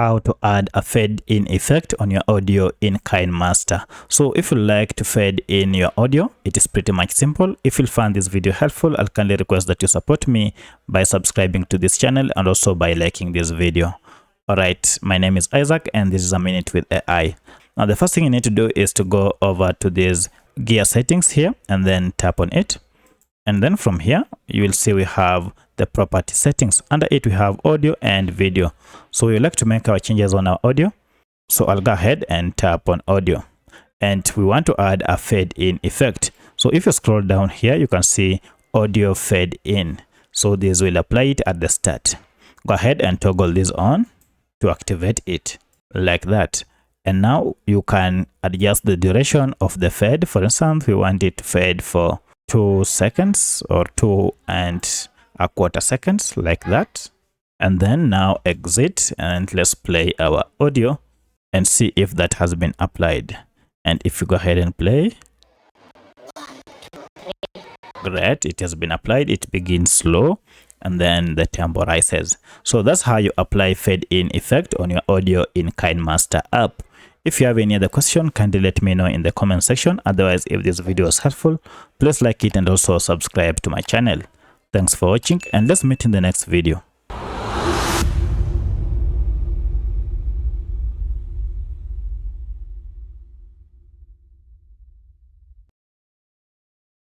how to add a fade in effect on your audio in KineMaster. So if you like to fade in your audio, it is pretty much simple. If you find this video helpful, I'll kindly request that you support me by subscribing to this channel and also by liking this video. Alright, my name is Isaac and this is a minute with AI. Now the first thing you need to do is to go over to this gear settings here and then tap on it. And then from here, you will see we have the property settings. Under it, we have audio and video. So we would like to make our changes on our audio. So I'll go ahead and tap on audio. And we want to add a fade in effect. So if you scroll down here, you can see audio fade in. So this will apply it at the start. Go ahead and toggle this on to activate it like that. And now you can adjust the duration of the fade. For instance, we want it to fade for 2 seconds or 2¼ seconds like that. And then now exit and let's play our audio and see if that has been applied. And if you go ahead and play, great, it has been applied. It begins slow and then the tempo rises. So that's how you apply fade in effect on your audio in KineMaster app. If you have any other question, kindly let me know in the comment section. Otherwise, if this video is helpful, please like it and also subscribe to my channel. Thanks for watching and let's meet in the next video.